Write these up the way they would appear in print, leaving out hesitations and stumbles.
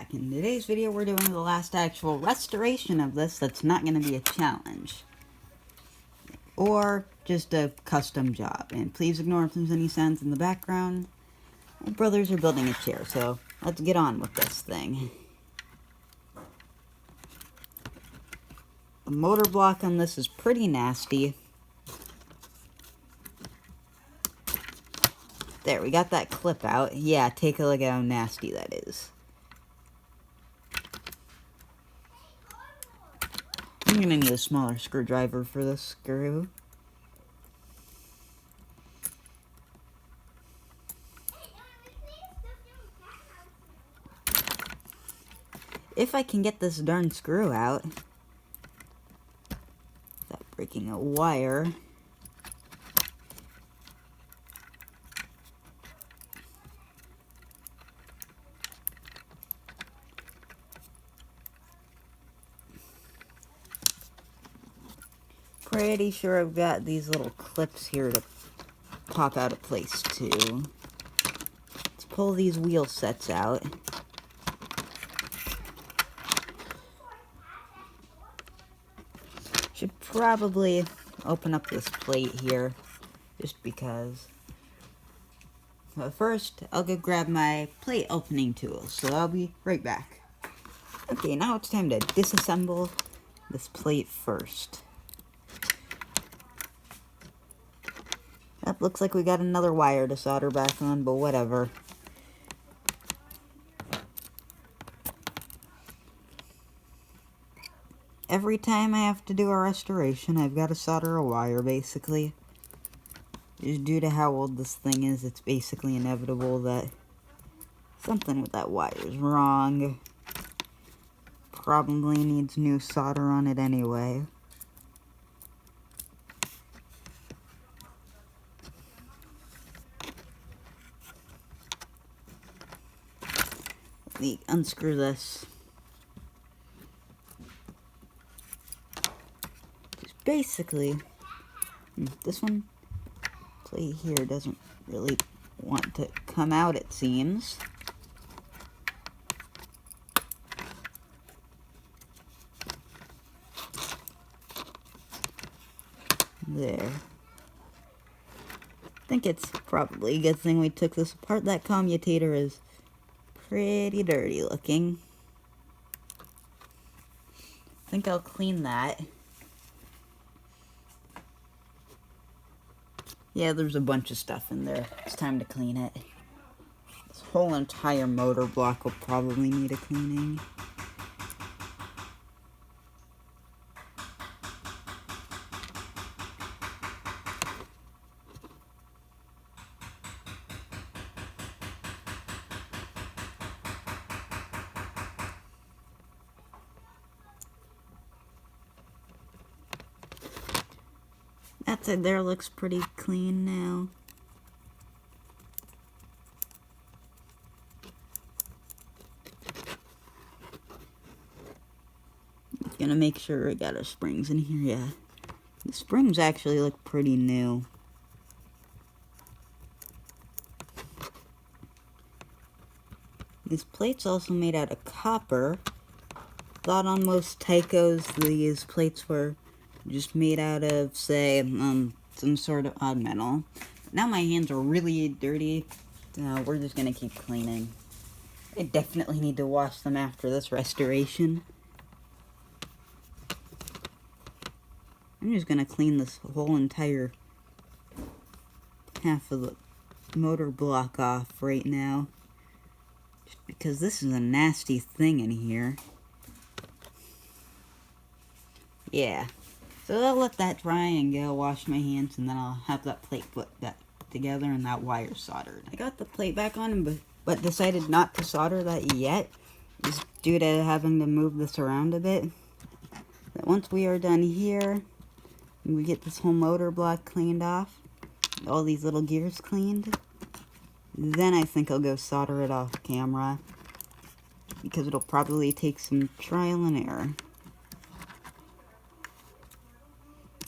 back. In today's video, we're doing the last actual restoration of this that's not going to be a challenge. Or just a custom job. And please ignore if there's any sounds in the background. My brothers are building a chair, so let's get on with this thing. The motor block on this is pretty nasty. There, we got that clip out. Yeah, take a look at how nasty that is. I'm gonna need a smaller screwdriver for this screw. If I can get this darn screw out without breaking a wire. Pretty sure I've got these little clips here to pop out of place too. Let's pull these wheel sets out. Should probably open up this plate here, just because. But first, I'll go grab my plate opening tool, so I'll be right back. Okay, now it's time to disassemble this plate first. That looks like we got another wire to solder back on, but whatever. Every time I have to do a restoration, I've got to solder a wire, basically. Just due to how old this thing is, it's basically inevitable that something with that wire is wrong. Probably needs new solder on it anyway. Let me unscrew this. Just basically, this one plate here doesn't really want to come out, it seems. There. I think it's probably a good thing we took this apart. That commutator is pretty dirty looking. I think I'll clean that. Yeah, there's a bunch of stuff in there. It's time to clean it. This whole entire motor block will probably need a cleaning. That side there looks pretty clean now. Gonna make sure we got our springs in here, yeah. The springs actually look pretty new. This plate's also made out of copper. Thought on most Tycos these plates were just made out of, say, some sort of odd metal. Now my hands are really dirty. We're just gonna keep cleaning. I definitely need to wash them after this restoration. I'm just gonna clean this whole entire half of the motor block off right now. Just because this is a nasty thing in here. Yeah. So I'll let that dry and go wash my hands, and then I'll have that plate put back together and that wire soldered. I got the plate back on, but decided not to solder that yet, just due to having to move this around a bit. But once we are done here, and we get this whole motor block cleaned off, all these little gears cleaned, then I think I'll go solder it off camera, because it'll probably take some trial and error.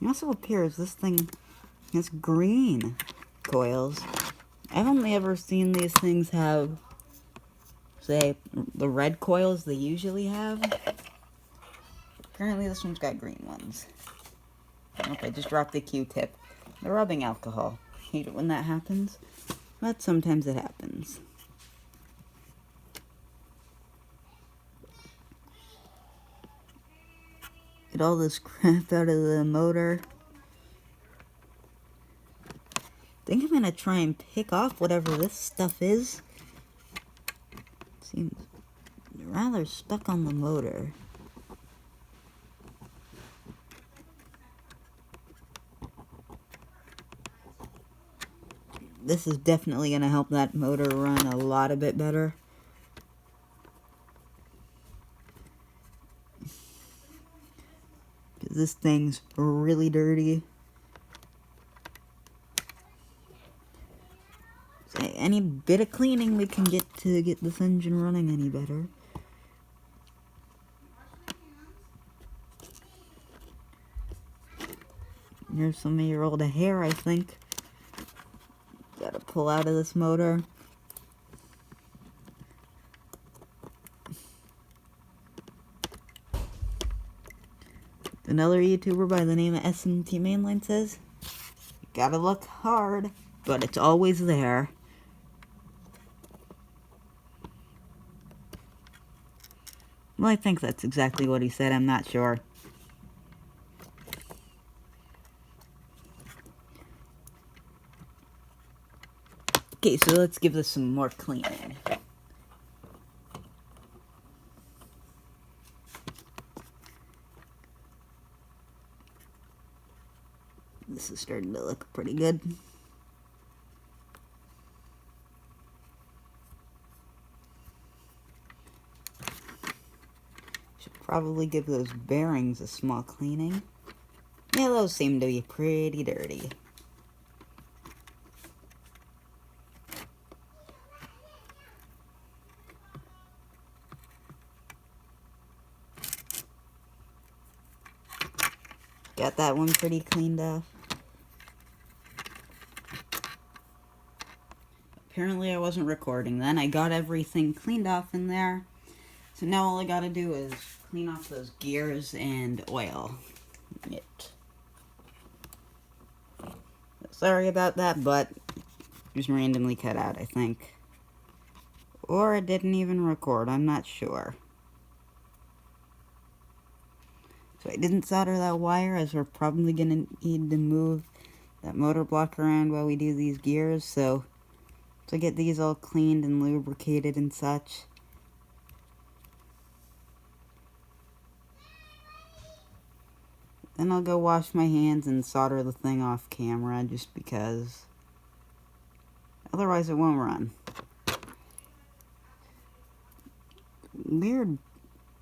It also appears this thing has green coils. I've only ever seen these things have say, the red coils they usually have. Apparently this one's got green ones. Okay, just dropped the Q-tip. The rubbing alcohol. Hate it when that happens, but sometimes it happens. Get all this crap out of the motor. I think I'm gonna try and pick off whatever this stuff is. Seems rather stuck on the motor. This is definitely going to help that motor run a lot a bit better. Because this thing's really dirty. So any bit of cleaning we can get to get this engine running any better. Here's some of your old hair, I think. Gotta pull out of this motor. Another YouTuber by the name of SMT Mainline says, you gotta look hard, but it's always there. Well, I think that's exactly what he said, I'm not sure. Okay, so let's give this some more cleaning. This is starting to look pretty good. Should probably give those bearings a small cleaning. Yeah, those seem to be pretty dirty. Got that one pretty cleaned off. Apparently I wasn't recording then. I got everything cleaned off in there. So now all I gotta do is clean off those gears and oil it. Sorry about that, but just randomly cut out, I think. Or it didn't even record, I'm not sure. So I didn't solder that wire, as we're probably going to need to move that motor block around while we do these gears. So to get these all cleaned and lubricated and such. Then I'll go wash my hands and solder the thing off camera, just because. Otherwise it won't run. Weird.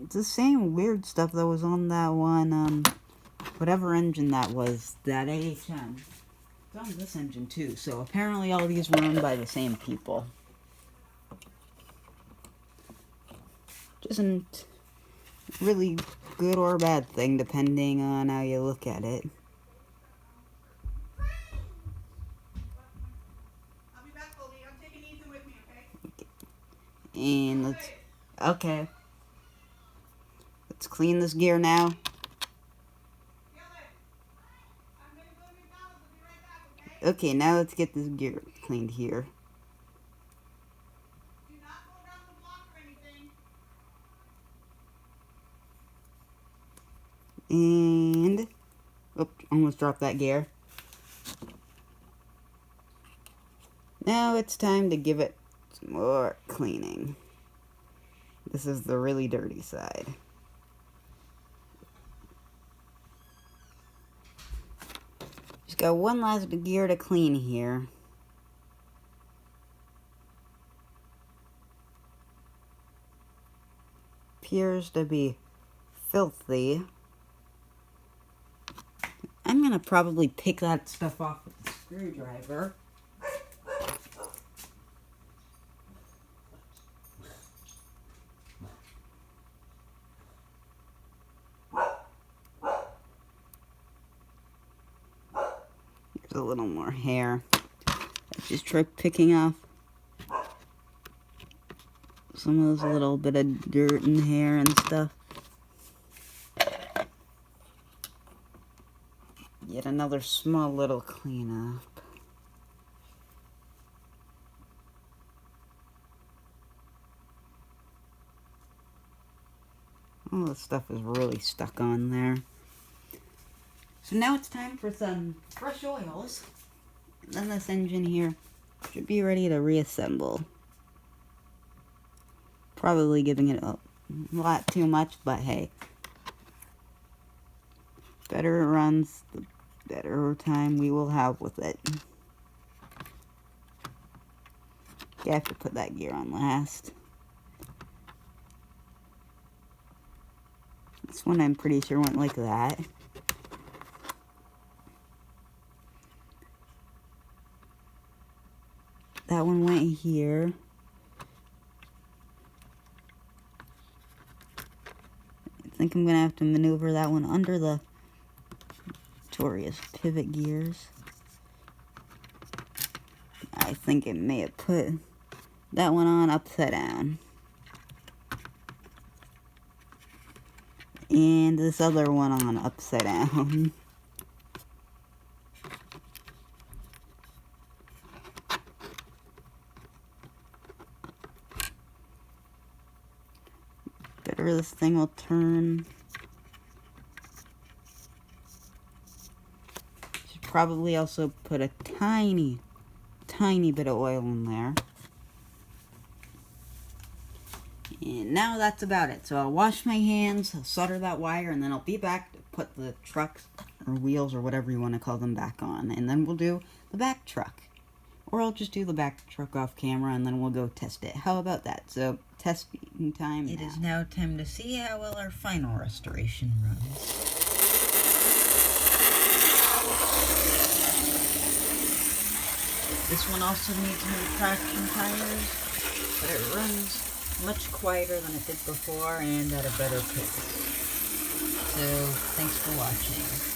It's the same weird stuff that was on that one, whatever engine that was, that AHM. It's on this engine too, so apparently all these were owned by the same people. Which isn't really good or a bad thing, depending on how you look at it. I'll be back, Goldie. I'm taking Ethan with me, okay? And let's... Okay. Let's clean this gear now. Okay, now let's get this gear cleaned here. Do not go around the block or anything. And... Oops, almost dropped that gear. Now it's time to give it some more cleaning. This is the really dirty side. Just got one last gear to clean here. Appears to be filthy. I'm gonna probably pick that stuff off with the screwdriver. There's a little more hair. Let's just try picking off some of those little bit of dirt and hair and stuff. Yet another small little cleanup. All the stuff is really stuck on there. So now it's time for some fresh oils. And then this engine here should be ready to reassemble. Probably giving it a lot too much, but hey. Better it runs, the better time we will have with it. You have to put that gear on last. This one I'm pretty sure went like that. That one went here. I think I'm gonna have to maneuver that one under the Victoria's pivot gears. I think it may have put that one on upside down. And this other one on upside down. Better this thing will turn. Should probably also put a tiny bit of oil in there. And now that's about it. So I'll wash my hands, I'll solder that wire, and then I'll be back to put the trucks or wheels or whatever you want to call them back on. And then we'll do the back truck. Or I'll just do the back truck off camera and then we'll go test it. How about that? So testing time. It is now time to see how well our final restoration runs. This one also needs new traction tires, but it runs much quieter than it did before and at a better pace. So, thanks for watching.